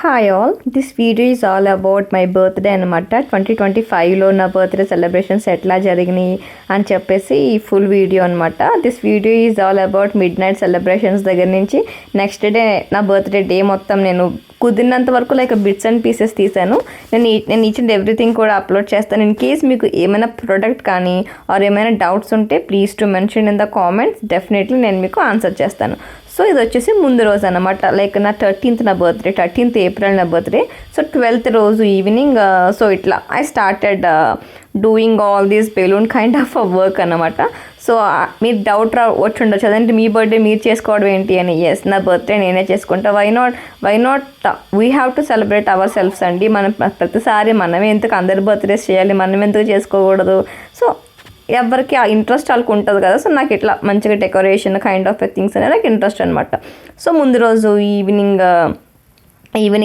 Hi all, this video is all about my birthday అనమాట. 2025లో నా birthday celebrations ఎట్లా జరిగినాయి అని చెప్పేసి ఈ ఫుల్ వీడియో అనమాట. This video is all about mid night celebrations దగ్గర నుంచి నెక్స్ట్ డే నా బర్త్డే డే మొత్తం నేను కుదిరినంత వరకు లైక్ బిట్స్ అండ్ పీసెస్ తీసాను. నేను ఈచ్ అండ్ ఎవ్రీథింగ్ కూడా అప్లోడ్ చేస్తాను. ఇన్ కేస్ మీకు ఏమైనా ప్రోడక్ట్ కానీ ఆర్ ఏమైనా డౌట్స్ ఉంటే please to mention in the comments. Definitely నేను మీకు ఆన్సర్ చేస్తాను. సో ఇది వచ్చేసి ముందు రోజు అనమాట. లైక్ నా 13th నా బర్త్డే, 13th ఏప్రిల్ నా బర్త్డే. సో 12th రోజు ఈవినింగ్ సో ఇట్లా I started doing all these balloon kind of work అనమాట. సో మీరు డౌట్ వచ్చి ఉండొచ్చు అదంటే మీ బర్త్డే మీరు చేసుకోవడం ఏంటి అని. ఎస్, నా బర్త్డే నేనే చేసుకుంటా. Why not we have to celebrate our selfs అండి. మనం ప్రతిసారి మనమే ఎందుకు అందరి బర్త్డేస్ చేయాలి, మనం ఎందుకు చేసుకోకూడదు? సో ఎవరికి ఆ ఇంట్రెస్ట్ వాళ్ళకి ఉంటుంది కదా. సో నాకు ఇట్లా మంచిగా డెకరేషన్ కైండ్ ఆఫ్ థింగ్స్ అనేది నాకు ఇంట్రెస్ట్ అనమాట. సో ముందు రోజు ఈవినింగ్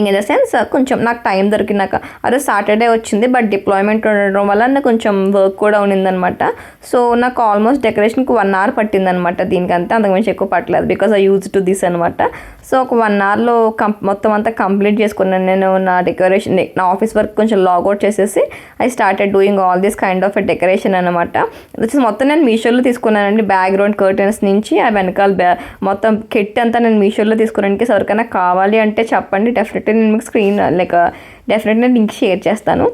ఇన్ ద సెన్స్ కొంచెం నాకు టైం దొరికినాక అదే సాటర్డే వచ్చింది, బట్ డిప్లాయ్మెంట్ ఉండడం వల్ల నాకు కొంచెం వర్క్ కూడా ఉండిందనమాట. సో నాకు ఆల్మోస్ట్ డెకరేషన్కి 1 hour పట్టిందనమాట. దీనికంతా అంతకుమించి ఎక్కువ పట్టలేదు because I use to this అనమాట. సో ఒక 1 hourలో మొత్తం అంతా కంప్లీట్ చేసుకున్నాను నేను నా డెకరేషన్. నా ఆఫీస్ వర్క్ కొంచెం లాగౌట్ చేసేసి I started doing all this kind of decoration అనమాట. మొత్తం నేను మీషోలో తీసుకున్నానండి. బ్యాక్గ్రౌండ్ కర్టెన్స్ నుంచి ఆ వెనకాల మొత్తం కిట్ అంతా నేను మీషోలో తీసుకున్నానికి. ఎవరికైనా కావాలి అంటే చెప్పండి, డెఫినెట్లీ నేను మీకు డెఫినెట్లీ లింక్ షేర్ చేస్తాను.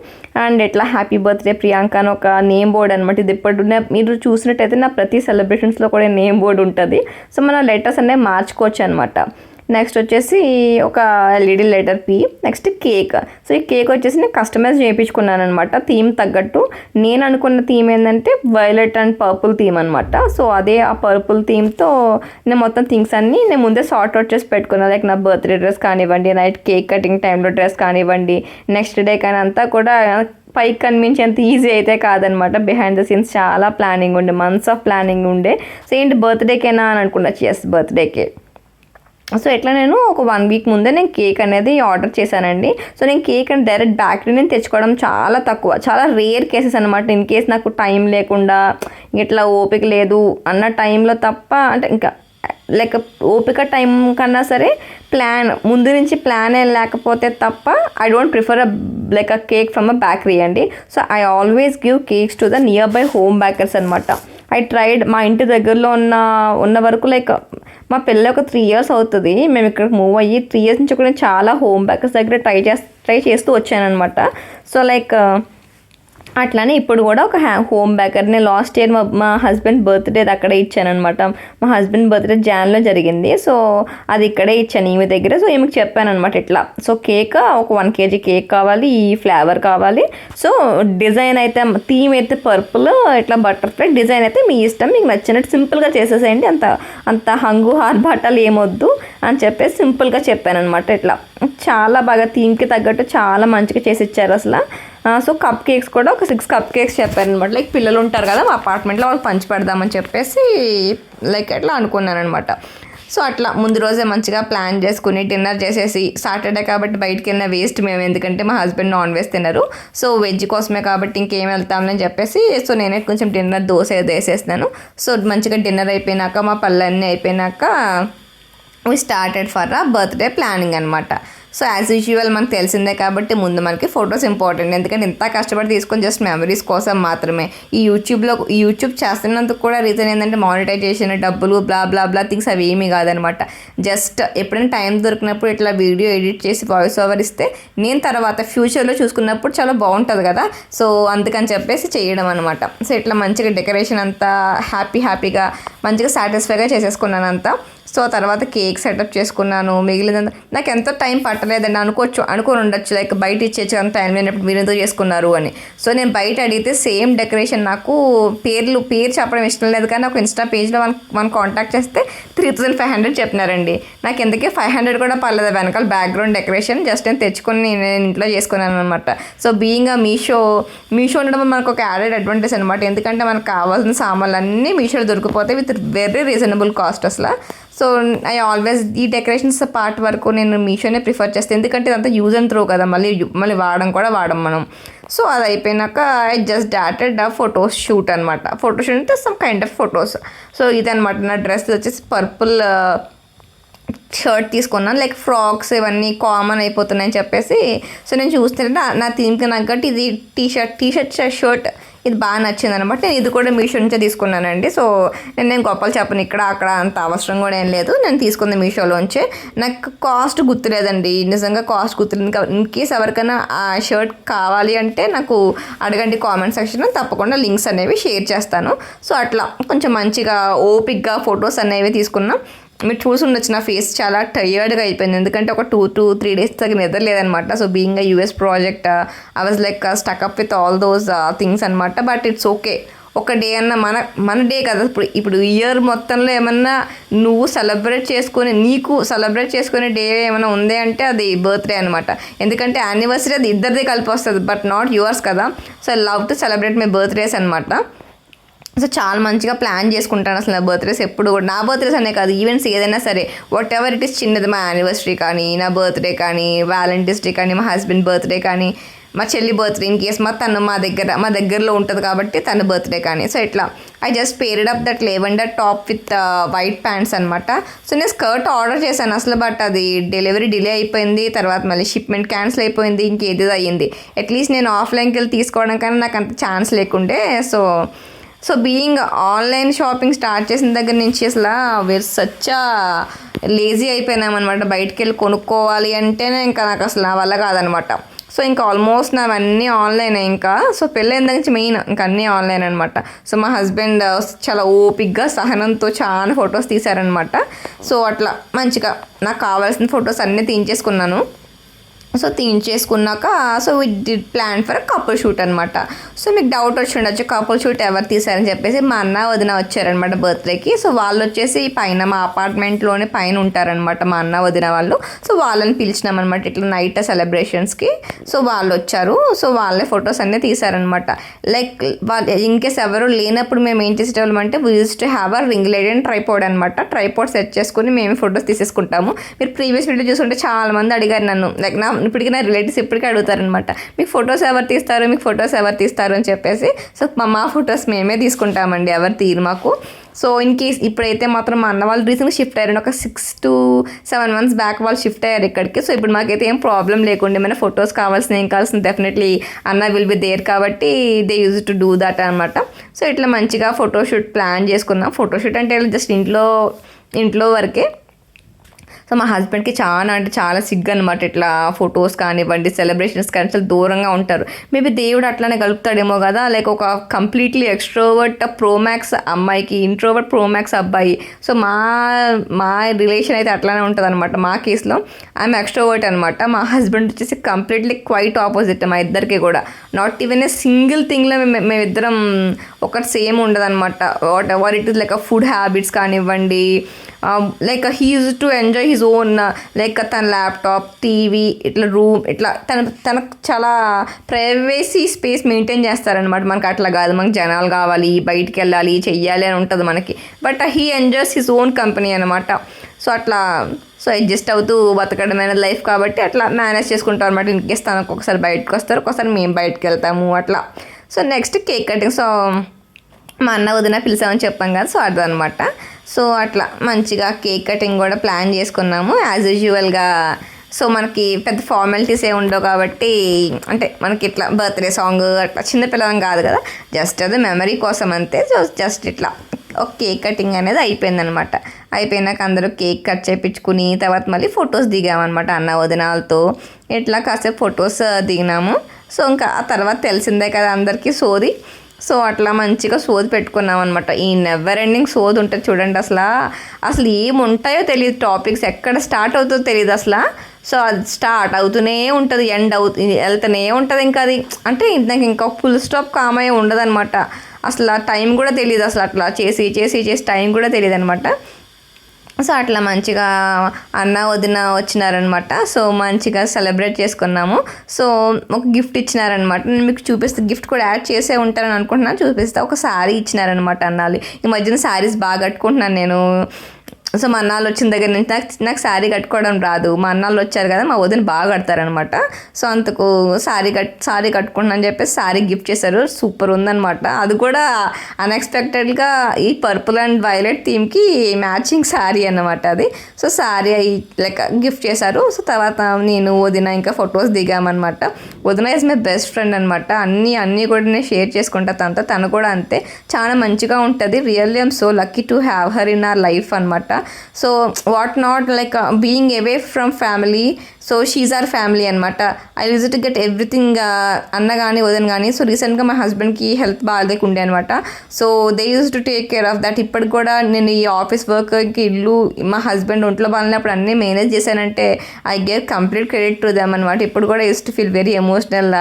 అండ్ ఇట్లా హ్యాపీ బర్త్డే ప్రియాంక అని ఒక నేమ్ బోర్డ్ అనమాట. ఇది ఇప్పుడు మీరు చూసినట్టయితే నా ప్రతి సెలబ్రేషన్స్లో కూడా నేమ్ బోర్డ్ ఉంటుంది. సో మన లెటర్స్ అనేవి మార్చుకోవచ్చు అనమాట. నెక్స్ట్ వచ్చేసి ఒక LED letter P. Next cake. So ఈ కేక్ వచ్చేసి నేను కస్టమైజ్ చేయించుకున్నాను అనమాట. థీమ్ తగ్గట్టు నేను అనుకున్న థీమ్ ఏంటంటే వైలెట్ అండ్ పర్పుల్ థీమ్ అనమాట. సో అదే ఆ పర్పుల్ థీమ్తో నేను మొత్తం థింగ్స్ అన్నీ నేను ముందే సార్ట్ అవుట్ చేసి పెట్టుకున్నాను. లైక్ నా బర్త్డే డ్రెస్ కానివ్వండి, నైట్ కేక్ కటింగ్ టైంలో డ్రెస్ కానివ్వండి, నెక్స్ట్ డే కానీ అంతా కూడా పైకి కనిపించేంత ఈజీ అయితే కాదనమాట. బిహైండ్ ద సీన్స్ చాలా ప్లానింగ్ ఉండే, మంత్స్ ఆఫ్ ప్లానింగ్ ఉండే. సో ఏంటి బర్త్డేకేనా అని అనుకున్నా. ఎస్, బర్త్డేకే. సో ఎట్లా నేను ఒక 1 week ముందే నేను కేక్ అనేది ఆర్డర్ చేశానండి. సో నేను కేక్ అని డైరెక్ట్ బేకరీ నేను తెచ్చుకోవడం చాలా తక్కువ, చాలా రేర్ కేసెస్ అనమాట. ఇన్ కేస్ నాకు టైం లేకుండా ఇట్లా ఓపిక లేదు అన్న టైంలో తప్ప, అంటే ఇంకా లైక్ ఓపిక టైం కన్నా సరే ముందు నుంచి ప్లాన్ లేకపోతే తప్ప I don't prefer like a cake from a bakery అండి. So I always give cakes to the nearby home bakers అనమాట. ఐ ట్రైడ్ మా ఇంటి దగ్గరలో ఉన్న వరకు లైక్ మా పిల్ల ఒక 3 years అవుతుంది మేము ఇక్కడ మూవ్ అయ్యి. 3 years నుంచి కూడా చాలా హోమ్ బేకర్స్ దగ్గర ట్రై చేస్తూ వచ్చానమాట. సో లైక్ అట్లానే ఇప్పుడు కూడా ఒక హోమ్ బేకర్ నేను లాస్ట్ ఇయర్ మా హస్బెండ్ బర్త్డే అక్కడే ఇచ్చానమాట. మా హస్బెండ్ బర్త్డే జాన్లో జరిగింది. సో అది ఇక్కడే ఇచ్చాను ఈమె దగ్గర. సో ఈమెకి చెప్పాను అనమాట ఇట్లా. సో కేక్ ఒక 1 kg కేక్ కావాలి, ఈ ఫ్లేవర్ కావాలి. సో డిజైన్ అయితే థీమ్ అయితే పర్పుల్, ఇట్లా బటర్ఫ్లై. డిజైన్ అయితే మీ ఇష్టం, మీకు నచ్చినట్టు సింపుల్గా చేసేసేయండి. అంత హంగు బట్టలు ఏమొద్దు అని చెప్పేసి సింపుల్గా చెప్పాను అనమాట. ఇట్లా చాలా బాగా థీమ్కి తగ్గట్టు చాలా మంచిగా చేసి ఇచ్చారు అసలు. సో కప్ కేక్స్ కూడా ఒక 6 cup cakes చెప్పారు అనమాట. లైక్ పిల్లలు ఉంటారు కదా మా అపార్ట్మెంట్లో, వాళ్ళకి పంచి పెడదామని చెప్పేసి లైక్ అట్లా అనుకున్నాను అనమాట. సో అట్లా ముందు రోజే మంచిగా ప్లాన్ చేసుకుని డిన్నర్ చేసేసి, సాటర్డే కాబట్టి బయటికి వెళ్ళిన వేస్ట్ మేము, ఎందుకంటే మా హస్బెండ్ నాన్ వెజ్ తినరు. సో వెజ్ కోసమే కాబట్టి ఇంకేం వెళ్తామని చెప్పేసి సో నేనే కొంచెం డిన్నర్ దోశ వేసేస్తున్నాను. సో మంచిగా డిన్నర్ అయిపోయినాక మా పళ్ళన్నీ అయిపోయినాక we started for a birthday planning అనమాట. సో యాజ్ యూజువల్ మనకు తెలిసిందే కాబట్టి ముందు మనకి ఫొటోస్ ఇంపార్టెంట్, ఎందుకంటే ఇంత కష్టపడి తీసుకొని జస్ట్ మెమరీస్ కోసం మాత్రమే. ఈ యూట్యూబ్ చేస్తున్నందుకు కూడా రీజన్ ఏంటంటే మానిటైజేషన్, డబ్బులు, బ్లా బ్లా బ్లా థింగ్స్ అవి ఏమీ కాదనమాట. జస్ట్ ఎప్పుడైనా టైం దొరికినప్పుడు ఇట్లా వీడియో ఎడిట్ చేసి వాయిస్ ఓవర్ ఇస్తే నేను తర్వాత ఫ్యూచర్లో చూసుకున్నప్పుడు చాలా బాగుంటుంది కదా. సో అందుకని చెప్పేసి చేయడం అనమాట. సో ఇట్లా మంచిగా డెకరేషన్ అంతా హ్యాపీగా మంచిగా సాటిస్ఫైగా చేసేసుకున్నాను అంతా. సో తర్వాత కేక్ సెటప్ చేసుకున్నాను. మిగిలినంత నాకు ఎంతో టైం పట్టలేదండి. అనుకోని ఉండొచ్చు లైక్ బయట ఇచ్చేసి అంత టైం లేనప్పుడు మీరు ఎందుకు చేసుకున్నారు అని. సో నేను బయట అడిగితే సేమ్ డెకరేషన్ నాకు పేరు చెప్పడం ఇష్టం లేదు, కానీ ఒక ఇన్స్టా పేజ్లో మనం కాంటాక్ట్ చేస్తే 3500 చెప్పినారండి. నాకు ఎందుకే 500 కూడా పర్లేదు వెనకాల బ్యాక్గ్రౌండ్ డెకరేషన్. జస్ట్ నేను తెచ్చుకొని నేను ఇంట్లో చేసుకున్నాను అనమాట. సో బీయింగ్ మీషో ఉండడం మనకు ఒక యాడెడ్ అడ్వాంటేజ్ అనమాట. ఎందుకంటే మనకు కావాల్సిన సామాన్లు అన్నీ మీషోలో దొరికిపోతాయి విత్ వెరీ రీజనబుల్ కాస్ట్ అసలు. సో ఐ ఆల్వేస్ ఈ డెకరేషన్స్ పార్ట్ వరకు నేను మీషోనే ప్రిఫర్ చేస్తాను, ఎందుకంటే ఇదంతా యూజ్ అండ్ త్రో కదా, మళ్ళీ వాడం మనం. సో అది అయిపోయినాక I just started photos shoot అనమాట. ఫోటోషూట్ అంటే some kind of photos. So ఇదనమాట నా డ్రెస్ వచ్చేసి పర్పుల్ షర్ట్ తీసుకున్నాను. లైక్ ఫ్రాక్స్ ఇవన్నీ కామన్ అయిపోతున్నాయని చెప్పేసి సో నేను చూస్తుంటే నా థీమ్కి తగ్గట్టు ఇది టీ షర్ట్ షర్ట్ ఇది బాగా నచ్చింది అనమాట. నేను ఇది కూడా మీషో నుంచే తీసుకున్నానండి. సో నేను గొప్పలు చెప్పను, ఇక్కడ అక్కడ అంత అవసరం కూడా ఏం లేదు. నేను తీసుకుంది మీషోలోంచే. నాకు కాస్ట్ గుర్తులేదండి, నిజంగా కాస్ట్ గుర్తులేదు. ఇన్ కేస్ ఎవరికైనా ఆ షర్ట్ కావాలి అంటే నాకు అడగండి కామెంట్ సెక్షన్లో, తప్పకుండా లింక్స్ అనేవి షేర్ చేస్తాను. సో అట్లా కొంచెం మంచిగా ఓపిక్గా ఫొటోస్ అనేవి తీసుకున్నాం. మీరు చూసి ఉండొచ్చు నా ఫేస్ చాలా టయర్డ్గా అయిపోయింది, ఎందుకంటే ఒక 2 to 3 days దగ్గర నిద్ర లేదనమాట. So being US project I was like stuck up with all those things అనమాట. బట్ ఇట్స్ ఓకే, ఒక డే అన్న మన డే కదా. ఇప్పుడు ఇయర్ మొత్తంలో ఏమన్నా నువ్వు నీకు సెలబ్రేట్ చేసుకునే డే ఏమైనా ఉంది అంటే అది బర్త్డే అనమాట. ఎందుకంటే యానివర్సరీ అది ఇద్దరిది కలిపి వస్తుంది, బట్ నాట్ యువర్స్ కదా. So I love to celebrate my birthdays అనమాట. సో చాలా మంచిగా ప్లాన్ చేసుకుంటాను అసలు నా బర్త్డేస్ ఎప్పుడు కూడా. నా బర్త్డేస్ అనే కాదు, ఈవెంట్స్ ఏదైనా సరే, వాట్ ఎవర్ ఇట్ ఈస్, చిన్నది మా యానివర్సరీ కానీ, నా బర్త్డే కానీ, వ్యాలంటైన్స్ డే కానీ, మా హస్బెండ్ బర్త్డే కానీ, మా చెల్లి బర్త్డే ఇన్ కేస్ తను మా దగ్గరలో ఉంటుంది కాబట్టి తన బర్త్డే కానీ. సో ఇట్లా I just paired up that lavender top with white pants అనమాట. సో నేను స్కర్ట్ ఆర్డర్ చేశాను అసలు, బట్ అది డెలివరీ డిలే అయిపోయింది. తర్వాత మళ్ళీ షిప్మెంట్ క్యాన్సిల్ అయిపోయింది, ఇంకేది అయ్యింది. అట్లీస్ట్ నేను ఆఫ్లైన్కి వెళ్ళి తీసుకోవడం కానీ నాకు అంత ఛాన్స్ లేకుండే. So being online shopping start చేసిన దగ్గర నుంచి అసలు వేర్ సచ్ లేజీ అయిపోయినామన్నమాట. బయటికి వెళ్ళి కొనుక్కోవాలి అంటేనే ఇంకా నాకు అసలు నా వల్ల కాదనమాట. సో ఇంకా ఆల్మోస్ట్ నావన్నీ ఆన్లైన్ ఇంకా. సో పెళ్ళైన నుంచి మెయిన్ ఇంకా అన్నీ ఆన్లైన్ అనమాట. సో మా హస్బెండ్ చాలా ఓపిక్గా సహనంతో చాలా ఫొటోస్ తీశారనమాట. సో అట్లా మంచిగా నాకు కావాల్సిన ఫొటోస్ అన్నీ తీయించేసుకున్నాను. సో తీయించేసుకున్నాక so we did plan for couple shoot అనమాట. సో మీకు డౌట్ వచ్చి ఉండొచ్చు కపుల్ షూట్ ఎవరు తీశారని చెప్పేసి. మా అన్న వదిన వచ్చారనమాట బర్త్డేకి. సో వాళ్ళు వచ్చేసి పైన మా అపార్ట్మెంట్లోనే పైన ఉంటారనమాట మా అన్న వదిన వాళ్ళు. సో వాళ్ళని పిలిచినామన్నమాట ఇట్లా నైట్ సెలబ్రేషన్స్కి. సో వాళ్ళు వచ్చారు. సో వాళ్ళే ఫొటోస్ అన్నీ తీశారనమాట. లైక్ వాళ్ళు ఇన్కేస్ ఎవరు లేనప్పుడు మేము ఏం చేసేవాళ్ళం అంటే we used to have a ring light and tripod అనమాట. ట్రైపోర్డ్ సెట్ చేసుకుని మేము ఫొటోస్ తీసేసుకుంటాము. మీరు ప్రీవియస్ వీడియో చూసుకుంటే చాలామంది అడిగారు నన్ను, లైక్ ఇప్పటికీ నా రిలేటివ్స్ ఇప్పటికీ అడుగుతారనమాట, మీకు ఫొటోస్ ఎవరు తీస్తారు అని చెప్పేసి. సో మా ఫొటోస్ మేమే తీసుకుంటామండి, ఎవరు తీరు మాకు. సో ఇన్ కేస్ ఇప్పుడైతే మాత్రం మా అన్న వాళ్ళు రీసెంట్గా షిఫ్ట్ అయ్యారు, ఒక 6 to 7 months బ్యాక్ వాళ్ళు షిఫ్ట్ అయ్యారు ఇక్కడికి. సో ఇప్పుడు మాకైతే ఏం ప్రాబ్లం లేకుండా ఏమైనా ఫొటోస్ ఏం కావాల్సిన డెఫినెట్లీ అన్న విల్ బి దేర్ కాబట్టి they use to do that అనమాట. సో ఇట్లా మంచిగా ఫోటోషూట్ ప్లాన్ చేసుకున్నాం. ఫోటోషూట్ అంటే జస్ట్ ఇంట్లో వరకే. సో మా హస్బెండ్కి చాలా సిగ్గు అనమాట, ఇట్లా ఫొటోస్ కానివ్వండి సెలబ్రేషన్స్ కానీ చాలా దూరంగా ఉంటారు. మేబీ దేవుడు అట్లానే కలుపుతాడేమో కదా. లైక్ ఒక కంప్లీట్లీ ఎక్స్ట్రోవర్ట్ ప్రోమాక్స్ అమ్మాయికి ఇంట్రోవర్ట్ ప్రోమాక్స్ అబ్బాయి. సో మా రిలేషన్ అయితే అట్లానే ఉంటుంది అనమాట. మా కేసులో ఐఎమ్ ఎక్స్ట్రోవర్ట్ అనమాట. మా హస్బెండ్ వచ్చేసి కంప్లీట్లీ క్వైట్ ఆపోజిట్ మా ఇద్దరికి కూడా. నాట్ ఈవెన్ ఏ సింగిల్ థింగ్లో మేమిద్దరం ఒకటి సేమ్ ఉండదు అనమాట. Whatever it is like food habits కానివ్వండి, like he use to enjoy his own, like తన ల్యాప్టాప్, టీవీ, ఇట్లా రూమ్, ఇట్లా తనకు చాలా ప్రైవసీ స్పేస్ మెయింటైన్ చేస్తారనమాట. మనకు అట్లా కాదు, మనకు జనాలు కావాలి, బయటికి వెళ్ళాలి, చెయ్యాలి అని ఉంటుంది మనకి. But he enjoys his own company అనమాట. సో అట్లా అడ్జస్ట్ అవుతూ బతకడమైన లైఫ్ కాబట్టి అట్లా మేనేజ్ చేసుకుంటాం అనమాట. ఇన్కేస్ తనకు ఒకసారి బయటకు వస్తారు, ఒకసారి మేము బయటకు వెళ్తాము అట్లా. So next cake cutting. So మా అన్న వదిన పిలిచామని చెప్పాం కదా, సో అదనమాట. సో అట్లా మంచిగా కేక్ కటింగ్ కూడా ప్లాన్ చేసుకున్నాము యాజ్ యూజువల్గా. సో మనకి పెద్ద ఫార్మాలిటీస్ ఏ ఉండవు కాబట్టి, అంటే మనకి ఇట్లా బర్త్డే సాంగ్ అట్లా చిన్నపిల్లలం కాదు కదా, జస్ట్ అది మెమరీ కోసం అంతే. సో జస్ట్ ఇట్లా ఒక కేక్ కటింగ్ అనేది అయిపోయిందనమాట. అయిపోయినాక అందరూ కేక్ కట్ చేయించుకుని తర్వాత మళ్ళీ ఫొటోస్ దిగామన్నమాట అన్న వదినాలతో. ఇట్లా కాసేపు ఫొటోస్ దిగినాము. సో ఇంకా ఆ తర్వాత తెలిసిందే కదా అందరికీ సోది. సో అట్లా మంచిగా సోది పెట్టుకున్నాం అనమాట. ఈ నెవర్ ఎండింగ్ సోది ఉంటుంది చూడండి. అసలు ఏముంటాయో తెలియదు, టాపిక్స్ ఎక్కడ స్టార్ట్ అవుతుందో తెలియదు అసలు. సో అది స్టార్ట్ అవుతూనే ఉంటుంది, ఎండ్ వెళ్తూనే ఉంటుంది. ఇంకా అది అంటే నాకు ఇంకా ఫుల్ స్టాప్ కామయ్యే ఉండదు అనమాట. అసలు టైం కూడా తెలియదు, అసలు అట్లా చేసి టైం కూడా తెలియదు అనమాట. సో అట్లా మంచిగా అన్న వదిన వచ్చినారనమాట. సో మంచిగా సెలబ్రేట్ చేసుకున్నాము. సో ఒక గిఫ్ట్ ఇచ్చినారనమాట. నేను మీకు చూపిస్తే గిఫ్ట్ కూడా యాడ్ చేసే ఉంటారని అనుకుంటున్నాను, చూపిస్తే ఒక శారీ ఇచ్చినారనమాట అన్నాళ్ళు. ఈ మధ్యన శారీస్ బాగా కట్టుకుంటున్నాను నేను. సో మా అన్నాళ్ళు వచ్చిన దగ్గర నుంచి నాకు శారీ కట్టుకోవడం రాదు. మా అన్నాళ్ళు వచ్చారు కదా, మా వదిన బాగా కడతారనమాట. సో అందుకు శారీ కట్టుకుంటున్నా అని చెప్పేసి శారీ గిఫ్ట్ చేశారు. సూపర్ ఉందనమాట. అది కూడా అన్ఎక్స్పెక్టెడ్గా ఈ పర్పుల్ అండ్ వైలెట్ థీమ్కి మ్యాచింగ్ శారీ అన్నమాట అది. సో శారీ లైక్ గిఫ్ట్ చేశారు. సో తర్వాత నేను వదిన ఇంకా ఫొటోస్ దిగామన్నమాట. వదిన ఇస్ మై బెస్ట్ ఫ్రెండ్ అనమాట. అన్నీ కూడా నేను షేర్ చేసుకుంటా తనతో. తను కూడా అంతే, చాలా మంచిగా ఉంటుంది. Really I'm so lucky to have her in our life అనమాట. So what not like being away from family, so she's our family అనమాట. I use to get everything, అన్న కానీ వదిన కానీ. సో రీసెంట్గా మా హస్బెండ్కి హెల్త్ బాగాలేకుండే అనమాట. So they use to take care of that. ఇప్పటికి కూడా నేను ఈ ఆఫీస్ వర్క్కి ఇల్లు, మా హస్బెండ్ ఒంట్లో బాగాలేనప్పుడు అన్నీ మేనేజ్ చేశానంటే I gave complete credit to them అనమాట. ఇప్పుడు కూడా use to feel very emotional.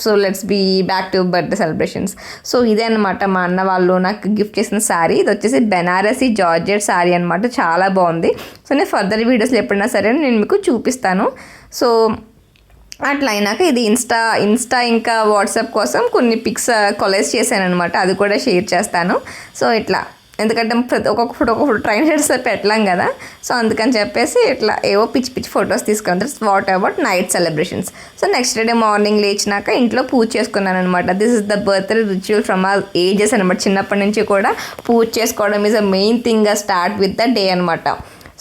So let's be back to birthday celebrations. So ఇదే అనమాట మా అన్న వాళ్ళు నాకు గిఫ్ట్ చేసిన శారీ. ఇది వచ్చేసి బెనారసీ జార్జెట్ శారీ అనమాట. చాలా బాగుంది. సో నేను ఫర్దర్ వీడియోస్లో ఎప్పుడైనా సరే నేను మీకు చూపిస్తాను. సో అట్లా అయినాక ఇది ఇన్స్టా ఇంకా వాట్సాప్ కోసం కొన్ని పిక్స్ కొలెక్ట్ చేశాను అనమాట. అది కూడా షేర్ చేస్తాను. సో ఇట్లా, ఎందుకంటే ఒక్కొక్క ఫోటో ట్రైన్ షర్ట్స్ పెట్టలేం కదా. సో అందుకని చెప్పేసి ఇట్లా ఏవో పిచ్చి ఫొటోస్ తీసుకుంటారు. What about night celebrations. So next day morning లేచినాక ఇంట్లో పూజ చేసుకున్నాను అనమాట. This is the birthday ritual from our ages అనమాట. చిన్నప్పటి నుంచి కూడా పూజ చేసుకోవడం is a main thing start with the day అనమాట.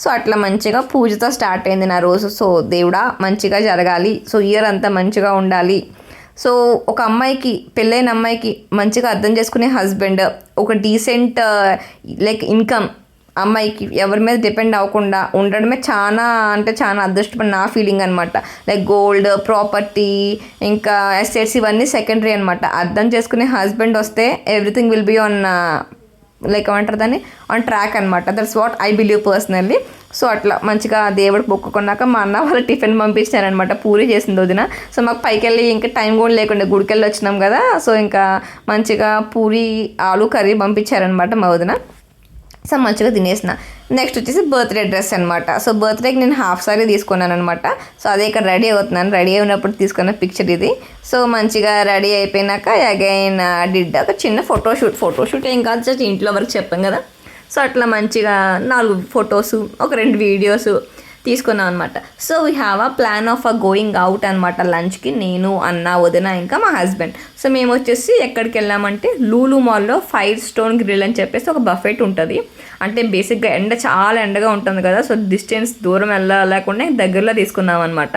సో అట్లా మంచిగా పూజతో స్టార్ట్ అయింది నా రోజు. సో దేవుడా మంచిగా జరగాలి, సో ఇయర్ అంతా మంచిగా ఉండాలి. సో ఒక అమ్మాయికి, పెళ్ళైన అమ్మాయికి మంచిగా అర్థం చేసుకునే హస్బెండ్, ఒక డీసెంట్ లైక్ ఇన్కమ్, అమ్మాయికి ఎవరి మీద డిపెండ్ అవ్వకుండా ఉండడమే చాలా అంటే చాలా అదృష్టపడి నా ఫీలింగ్ అనమాట. లైక్ గోల్డ్, ప్రాపర్టీ, ఇంకా ఎస్టేట్స్ ఇవన్నీ సెకండరీ అనమాట. అర్థం చేసుకునే హస్బెండ్ వస్తే everything will be on like ఏమంటారు దాన్ని, ఆన్ ట్రాక్ అనమాట. That's what I believe personally. So అట్లా మంచిగా దేవుడు మొక్కుకున్నాక మా అన్న వాళ్ళు టిఫిన్ పంపించారనమాట. పూరి చేసింది వదిన. సో మాకు పైకి వెళ్ళి ఇంకా టైం కూడా లేకుండా గుడికి వెళ్ళి వచ్చినాం కదా. సో ఇంకా మంచిగా పూరి ఆలు కర్రీ పంపించారనమాట మా వదిన. సో మంచిగా తినేసిన. నెక్స్ట్ వచ్చేసి బర్త్డే డ్రెస్ అనమాట. సో బర్త్డేకి నేను హాఫ్ సారీ తీసుకున్నాను అనమాట. సో అదే ఇక్కడ రెడీ అవుతున్నాను. రెడీ అయినప్పుడు తీసుకున్న పిక్చర్ ఇది. సో మంచిగా రెడీ అయిపోయినాక అగైన్ డిడ్ ఒక చిన్న ఫోటోషూట్ ఏం కాదు, జస్ట్ ఇంట్లో వరకు చెప్పాం కదా. సో అట్లా మంచిగా 4 ఫొటోస్, ఒక 2 వీడియోస్ తీసుకున్నాం అనమాట. So we have a plan of going out అనమాట లంచ్కి. నేను, అన్న, వదిన ఇంకా మా హస్బెండ్. సో మేము వచ్చేసి ఎక్కడికి వెళ్ళామంటే లూలు మాల్లో 5 స్టోన్ గ్రిల్ అని చెప్పేసి ఒక బఫెట్ ఉంటుంది. అంటే బేసిక్గా చాలా ఎండగా ఉంటుంది కదా. సో డిస్టెన్స్ దూరం వెళ్ళలేకుండా దగ్గరలో తీసుకున్నాం అనమాట.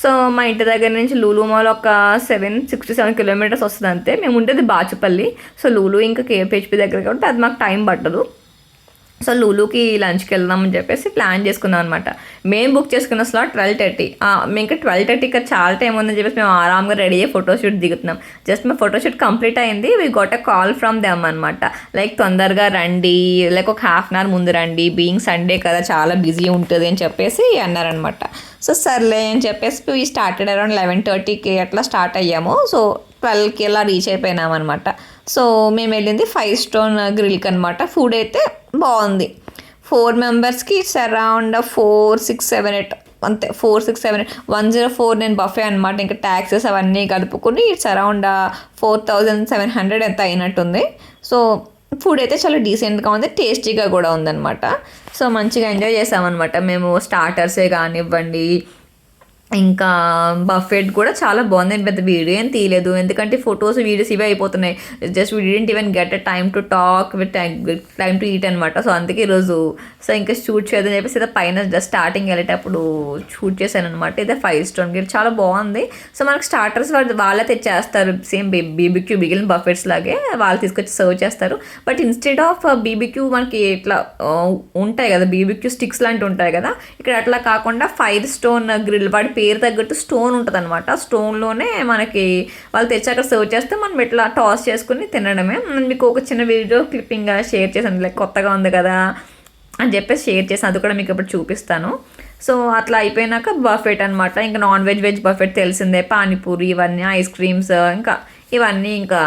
సో మా ఇంటి దగ్గర నుంచి లూలు మాల్ ఒక 67 కిలోమీటర్స్ వస్తుంది అంతే. మేము ఉండేది బాచుపల్లి. సో లూలు ఇంకా కేపీహెచ్పి దగ్గర కాబట్టి అది మాకు టైం పట్టదు. సో లూలుకి లంచ్కి వెళ్దామని చెప్పేసి ప్లాన్ చేసుకున్నాం అనమాట. మేము బుక్ చేసుకున్న స్లాట్ 12:30. ఇంకా 12:30 చాలా టైం ఉందని చెప్పేసి మేము ఆరాంగా రెడీ అయ్యి ఫోటోషూట్ దిగుతున్నాం. జస్ట్ మా ఫోటోషూట్ కంప్లీట్ అయింది. We got a call from them అనమాట. లైక్ తొందరగా రండి, లైక్ ఒక హాఫ్ అన్ అవర్ ముందు రండి, బీయింగ్ సండే కదా చాలా బిజీ ఉంటుంది అని చెప్పేసి అన్నారనమాట. సో సర్లే అని చెప్పేసి వీ స్టార్టెడ్ అరౌండ్ 11:30కి అట్లా స్టార్ట్ అయ్యాము. సో 12కి అలా రీచ్ అయిపోయినాం అనమాట. సో మేము వెళ్ళింది 5 స్టోన్ గ్రిల్కి అనమాట. ఫుడ్ అయితే బాగుంది. 4 మెంబర్స్కి ఇట్స్ అరౌండ్ 4, 6, 7, 8 అంతే. 4, 6, 7, 8 104 నేను బఫే అనమాట. ఇంకా ట్యాక్సెస్ అవన్నీ కలుపుకుని ఇట్స్ అరౌండ్ 4,700 ఎంత అయినట్టుంది. సో ఫుడ్ అయితే చాలా డీసెంట్గా ఉంది, టేస్టీగా కూడా ఉందన్నమాట. సో మంచిగా ఎంజాయ్ చేసామన్నమాట మేము. స్టార్టర్సే కానివ్వండి, ఇంకా బఫెట్ కూడా చాలా బాగుంది. పెద్ద వీడియో ఏం తీయలేదు, ఎందుకంటే ఫొటోస్ వీడియోస్ ఇవే అయిపోతున్నాయి. Just we didn't even get a time to talk with time to eat అనమాట. సో అందుకే ఈరోజు సో ఇంకా షూట్ చేద్దని చెప్పేసి ఇదే పైన జస్ట్ స్టార్టింగ్ వెళ్ళేటప్పుడు షూట్ చేశాను అనమాట. ఇదే 5 స్టోన్ గ్రిల్ చాలా బాగుంది. సో మనకు స్టార్టర్స్ వాళ్ళే తెచ్చేస్తారు, సేమ్ బీబీక్యూ మిగిలిన బఫెట్స్ లాగే వాళ్ళు తీసుకొచ్చి సర్వ్ చేస్తారు. బట్ ఇన్స్టెడ్ ఆఫ్ బీబీక్యూ మనకి ఇట్లా ఉంటాయి కదా, బీబీక్యూ స్టిక్స్ లాంటివి ఉంటాయి కదా, ఇక్కడ అట్లా కాకుండా 5 స్టోన్ గ్రిల్ వాడి పేరు తగ్గట్టు స్టోన్ ఉంటుంది అనమాట. స్టోన్లోనే మనకి వాళ్ళు తెచ్చాక సర్వ్ చేస్తే మనం ఇట్లా టాస్ చేసుకుని తినడమే. మీకు ఒక చిన్న వీడియో క్లిప్పింగ్ షేర్ చేశాను, లైక్ కొత్తగా ఉంది కదా అని చెప్పేసి షేర్ చేసాను. అది కూడా మీకు ఇప్పుడు చూపిస్తాను. సో అట్లా అయిపోయినాక బఫెట్ అనమాట. ఇంకా నాన్ వెజ్ బఫెట్ తెలిసిందే, పానీపూరి ఇవన్నీ, ఐస్ క్రీమ్స్, ఇంకా ఇవన్నీ ఇంకా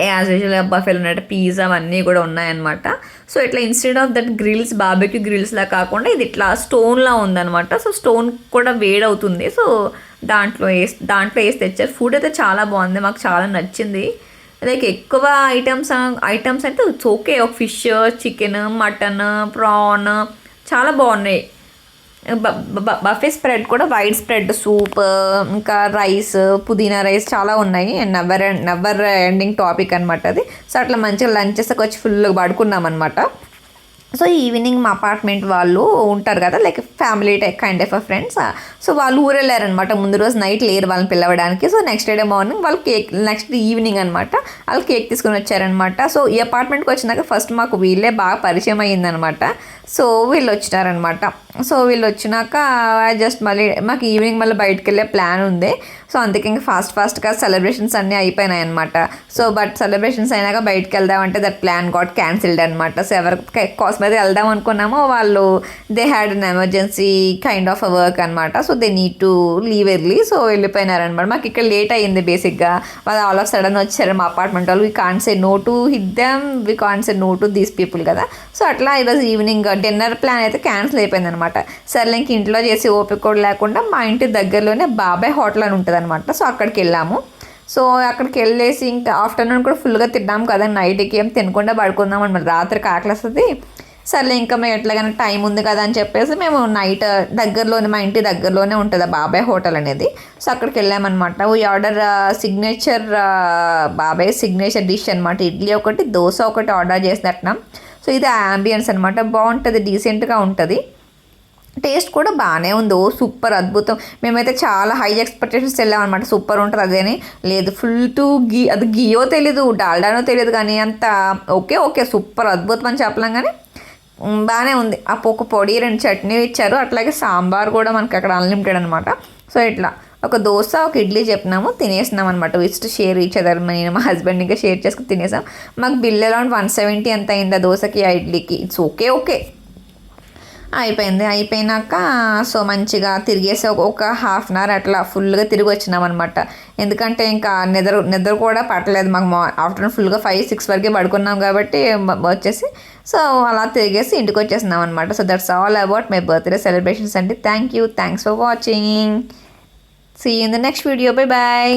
యాజ్ యూజువల్ బఫెలో ఉన్నట్టు పిజ్జా అవన్నీ కూడా ఉన్నాయన్నమాట. సో ఇట్లా instead of that grills, barbecue గ్రిల్స్లా కాకుండా ఇది ఇట్లా స్టోన్లా ఉందన్నమాట. సో స్టోన్ కూడా వేడవుతుంది. సో దాంట్లో వేసి తెచ్చారు. ఫుడ్ అయితే చాలా బాగుంది, మాకు చాలా నచ్చింది. లైక్ ఎక్కువ ఐటమ్స్ అంటే ఇట్స్ ఓకే, ఒక ఫిష్, చికెన్, మటన్, ప్రాన్ చాలా బాగున్నాయి. బఫే స్ప్రెడ్ కూడా వైట్ స్ప్రెడ్, సూప్, ఇంకా రైస్, పుదీనా రైస్ చాలా ఉన్నాయి. అండ్ నెవర్ ఎండింగ్ టాపిక్ అనమాట అది. సో అట్లా మంచిగా లంచెస్కి వచ్చి ఫుల్గా పడుకున్నాం అనమాట. సో ఈవినింగ్ మా అపార్ట్మెంట్ వాళ్ళు ఉంటారు కదా, like family kind of friends. So వాళ్ళు ఊరు వెళ్ళారనమాట. ముందు రోజు నైట్ లేరు వాళ్ళని పిలవడానికి. సో నెక్స్ట్ డే మార్నింగ్ వాళ్ళు నెక్స్ట్ ఈవినింగ్ అనమాట వాళ్ళు కేక్ తీసుకుని వచ్చారనమాట. సో ఈ అపార్ట్మెంట్కి వచ్చినాక ఫస్ట్ మాకు వీళ్ళే బాగా పరిచయం అయ్యిందనమాట. సో వీళ్ళు వచ్చినారనమాట. సో వీళ్ళు వచ్చినాక జస్ట్ మళ్ళీ మాకు ఈవినింగ్ మళ్ళీ బయటకు వెళ్ళే ప్లాన్ ఉంది. సో అందుకే ఇంకా ఫాస్ట్గా సెలబ్రేషన్స్ అన్నీ అయిపోయినాయి అనమాట. సో బట్ సెలబ్రేషన్స్ అయినాక బయటకు వెళ్దామంటే దట్ ప్లాన్ గాట్ క్యాన్సిల్డ్ అనమాట. సో ఎవరికి కోసం అయితే వెళ్దాం అనుకున్నామో వాళ్ళు they had an emergency kind of a work అనమాట. So they need to leave early. So వెళ్ళిపోయినారనమాట. మాకు ఇక్కడ లేట్ అయ్యింది బేసిక్గా. వాళ్ళు ఆల్ ఆఫ్ సడన్ వచ్చారు మా అపార్ట్మెంట్ వాళ్ళు. We can't say no to hit them, we can't say no to these people కదా. సో అట్లా ఈరోజు ఈవినింగ్ డిన్నర్ ప్లాన్ అయితే క్యాన్సిల్ అయిపోయింది అనమాట. సర్లే ఇంక ఇంట్లో చేసి ఓపిక కూడా లేకుండా మా ఇంటి దగ్గరలోనే బాబాయ్ హోటల్ అని ఉంటుంది అనమాట. సో అక్కడికి వెళ్ళాము. సో అక్కడికి వెళ్ళేసి ఇంకా ఆఫ్టర్నూన్ కూడా ఫుల్గా తిన్నాము కదా, నైట్కి ఏం తినకుండా పడుకుందాం అనమాట. రాత్రికి ఆకలి వస్తుంది. సర్లే ఇంకా మేము ఎట్లాగైనా టైం ఉంది కదా అని చెప్పేసి మేము నైట్ దగ్గరలోనే, మా ఇంటి దగ్గరలోనే ఉంటుంది బాబాయ్ హోటల్ అనేది. సో అక్కడికి వెళ్ళామన్నమాట. ఈ ఆర్డర్ సిగ్నేచర్ బాబాయ్ సిగ్నేచర్ డిష్ అనమాట. ఇడ్లీ ఒకటి, దోశ ఒకటి ఆర్డర్ చేసినట్టున్నాం. సో ఇది యాంబియన్స్ అనమాట. బాగుంటుంది, డీసెంట్గా ఉంటుంది. టేస్ట్ కూడా బాగానే ఉంది. ఓ సూపర్ అద్భుతం. మేమైతే చాలా హై ఎక్స్పెక్టేషన్స్ వెళ్ళామన్నమాట. సూపర్ ఉంటుంది అదేని. లేదు ఫుల్ టు గీ, అది గీయో తెలీదు, డాల్డానో తెలియదు, కానీ అంత ఓకే సూపర్ అద్భుతం అని చెప్పలేం, కానీ బాగానే ఉంది. ఆ ఒక పొడి 2 చట్నీ ఇచ్చారు. అట్లాగే సాంబార్ కూడా మనకి అక్కడ అన్లిమిటెడ్ అనమాట. సో ఇట్లా ఒక దోశ, ఒక ఇడ్లీ చెప్పినాము, తినేసినాం అనమాట. విస్ట్ షేర్ ఇచ్చేదారు. నేను మా హస్బెండ్ ఇంకా షేర్ చేసుకుని తినేసాం. మాకు బిల్ అరౌండ్ 170 ఎంత అయింది ఆ దోశకి, ఆ ఇడ్లీకి. ఇట్స్ ఓకే అయిపోయినాక సో మంచిగా తిరిగేసి ఒక హాఫ్ అన్ అవర్ అట్లా ఫుల్గా తిరిగి వచ్చినాం అనమాట. ఎందుకంటే ఇంకా నిద్ర కూడా పట్టలేదు మాకు. ఆఫ్టర్నూన్ ఫుల్గా 5-6 వరకే పడుకున్నాం కాబట్టి వచ్చేసి సో అలా తిరిగేసి ఇంటికి వచ్చేసినాం అనమాట. So that's all about my birthday celebrations అండి. Thanks for watching. See you in the next video. Bye bye.